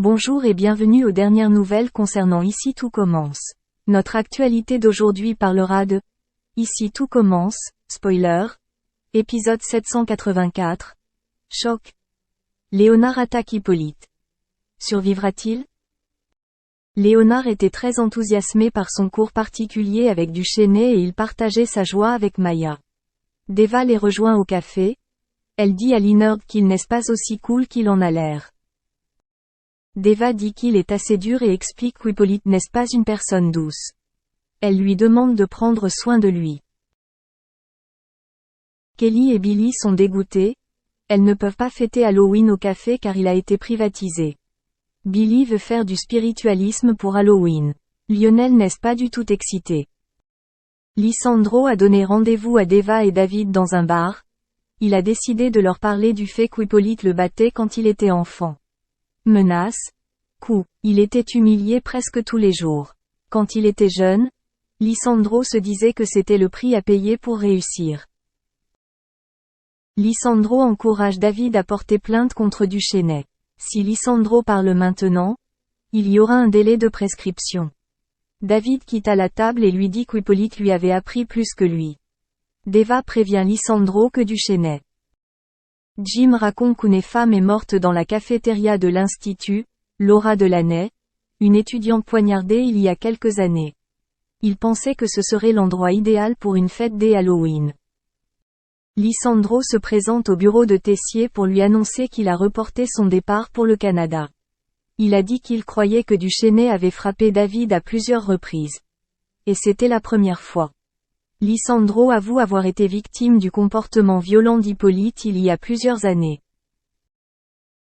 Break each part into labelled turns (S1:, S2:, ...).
S1: Bonjour et bienvenue aux dernières nouvelles concernant Ici tout commence. Notre actualité d'aujourd'hui parlera de Ici tout commence, spoiler, épisode 784, choc. Léonard attaque Hippolyte. Survivra-t-il? Léonard était très enthousiasmé par son cours particulier avec Duchesnay et il partageait sa joie avec Maya. Deva les rejoint au café. Elle dit à Leonard qu'il n'est pas aussi cool qu'il en a l'air. Deva dit qu'il est assez dur et explique qu'Hippolyte n'est pas une personne douce. Elle lui demande de prendre soin de lui. Kelly et Billy sont dégoûtés. Elles ne peuvent pas fêter Halloween au café car il a été privatisé. Billy veut faire du spiritualisme pour Halloween. Lionel n'est pas du tout excité. Lisandro a donné rendez-vous à Deva et David dans un bar. Il a décidé de leur parler du fait qu'Hippolyte le battait quand il était enfant. Menaces, coups, il était humilié presque tous les jours. Quand il était jeune, Lisandro se disait que c'était le prix à payer pour réussir. Lisandro encourage David à porter plainte contre Duchesnay. Si Lisandro parle maintenant, il y aura un délai de prescription. David quitte la table et lui dit qu'Hippolyte lui avait appris plus que lui. Deva prévient Lisandro que Duchesnay. Jim raconte qu'une femme est morte dans la cafétéria de l'Institut, Laura Delaney, une étudiante poignardée il y a quelques années. Il pensait que ce serait l'endroit idéal pour une fête des Halloween. Lisandro se présente au bureau de Tessier pour lui annoncer qu'il a reporté son départ pour le Canada. Il a dit qu'il croyait que Duchesnay avait frappé David à plusieurs reprises. Et c'était la première fois. Lisandro avoue avoir été victime du comportement violent d'Hippolyte il y a plusieurs années.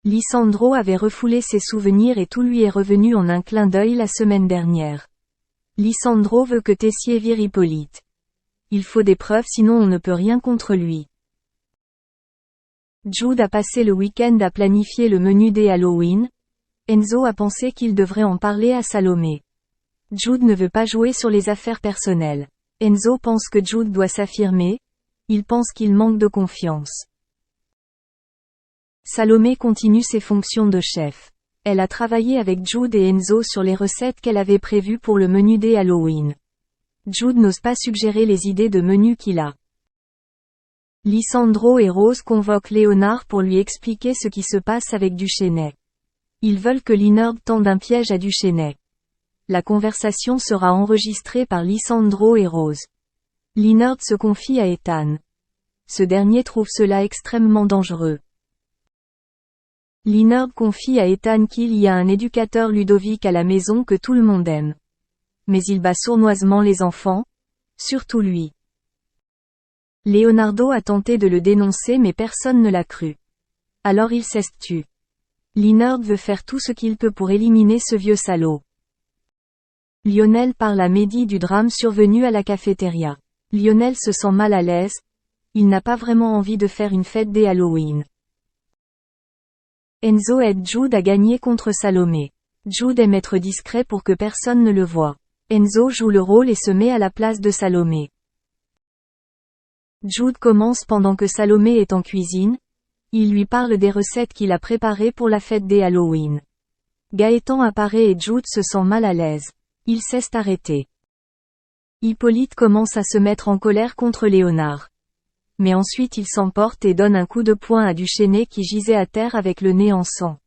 S1: Lisandro avait refoulé ses souvenirs et tout lui est revenu en un clin d'œil la semaine dernière. Lisandro veut que Tessier vire Hippolyte. Il faut des preuves sinon on ne peut rien contre lui. Jude a passé le week-end à planifier le menu des Halloween. Enzo a pensé qu'il devrait en parler à Salomé. Jude ne veut pas jouer sur les affaires personnelles. Enzo pense que Jude doit s'affirmer. Il pense qu'il manque de confiance. Salomé continue ses fonctions de chef. Elle a travaillé avec Jude et Enzo sur les recettes qu'elle avait prévues pour le menu des Halloween. Jude n'ose pas suggérer les idées de menu qu'il a. Lisandro et Rose convoquent Léonard pour lui expliquer ce qui se passe avec Duchesnay. Ils veulent que Leonard tende un piège à Duchesnay. La conversation sera enregistrée par Lisandro et Rose. Leonard se confie à Ethan. Ce dernier trouve cela extrêmement dangereux. Leonard confie à Ethan qu'il y a un éducateur Ludovic à la maison que tout le monde aime. Mais il bat sournoisement les enfants, surtout lui. Leonardo a tenté de le dénoncer mais personne ne l'a cru. Alors il s'estue. Leonard veut faire tout ce qu'il peut pour éliminer ce vieux salaud. Lionel parle à Mehdi du drame survenu à la cafétéria. Lionel se sent mal à l'aise. Il n'a pas vraiment envie de faire une fête des Halloween. Enzo aide Jude à gagner contre Salomé. Jude aime être discret pour que personne ne le voie. Enzo joue le rôle et se met à la place de Salomé. Jude commence pendant que Salomé est en cuisine. Il lui parle des recettes qu'il a préparées pour la fête des Halloween. Gaëtan apparaît et Jude se sent mal à l'aise. Il cesse d'arrêter. Hippolyte commence à se mettre en colère contre Léonard. Mais ensuite il s'emporte et donne un coup de poing à Duchesnay qui gisait à terre avec le nez en sang.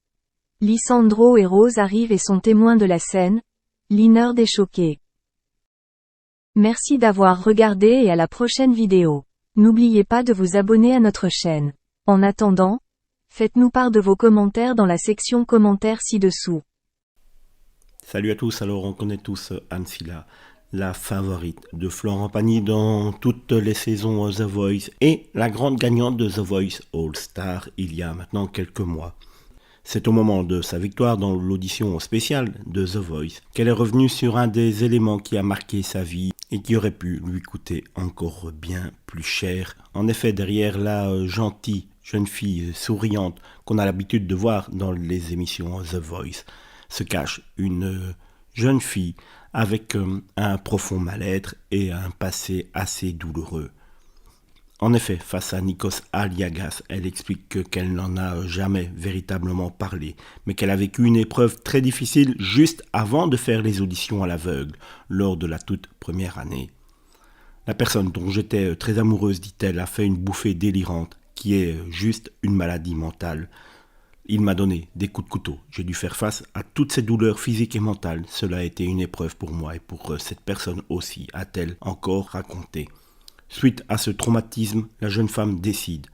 S1: Lisandro et Rose arrivent et sont témoins de la scène. Leonard est choqué. Merci d'avoir regardé et à la prochaine vidéo. N'oubliez pas de vous abonner à notre chaîne. En attendant, faites-nous part de vos commentaires dans la section commentaires ci-dessous.
S2: Salut à tous, alors on connaît tous Ancilla, la favorite de Florent Pagny dans toutes les saisons The Voice et la grande gagnante de The Voice All Star il y a maintenant quelques mois. C'est au moment de sa victoire dans l'audition spéciale de The Voice qu'elle est revenue sur un des éléments qui a marqué sa vie et qui aurait pu lui coûter encore bien plus cher. En effet, derrière la gentille jeune fille souriante qu'on a l'habitude de voir dans les émissions The Voice, se cache une jeune fille avec un profond mal-être et un passé assez douloureux. En effet, face à Nikos Aliagas, elle explique qu'elle n'en a jamais véritablement parlé, mais qu'elle a vécu une épreuve très difficile juste avant de faire les auditions à l'aveugle, lors de la toute première année. La personne dont j'étais très amoureuse, dit-elle, a fait une bouffée délirante, qui est juste une maladie mentale. Il m'a donné des coups de couteau. J'ai dû faire face à toutes ces douleurs physiques et mentales. Cela a été une épreuve pour moi et pour cette personne aussi, a-t-elle encore raconté. Suite à ce traumatisme, la jeune femme décide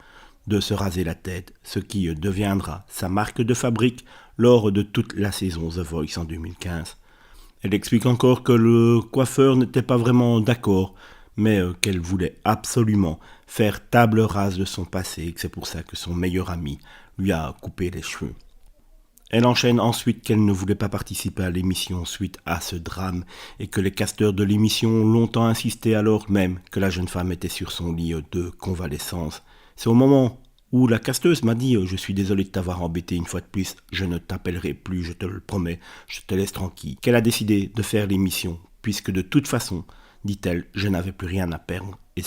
S2: de se raser la tête, ce qui deviendra sa marque de fabrique lors de toute la saison The Voice en 2015. Elle explique encore que le coiffeur n'était pas vraiment d'accord, mais qu'elle voulait absolument faire table rase de son passé et que c'est pour ça que son meilleur ami lui a coupé les cheveux. Elle enchaîne ensuite qu'elle ne voulait pas participer à l'émission suite à ce drame et que les casteurs de l'émission ont longtemps insisté alors même que la jeune femme était sur son lit de convalescence. C'est au moment où la casteuse m'a dit « Je suis désolé de t'avoir embêté une fois de plus, je ne t'appellerai plus, je te le promets, je te laisse tranquille », qu'elle a décidé de faire l'émission puisque de toute façon, dit-elle, je n'avais plus rien à perdre. Et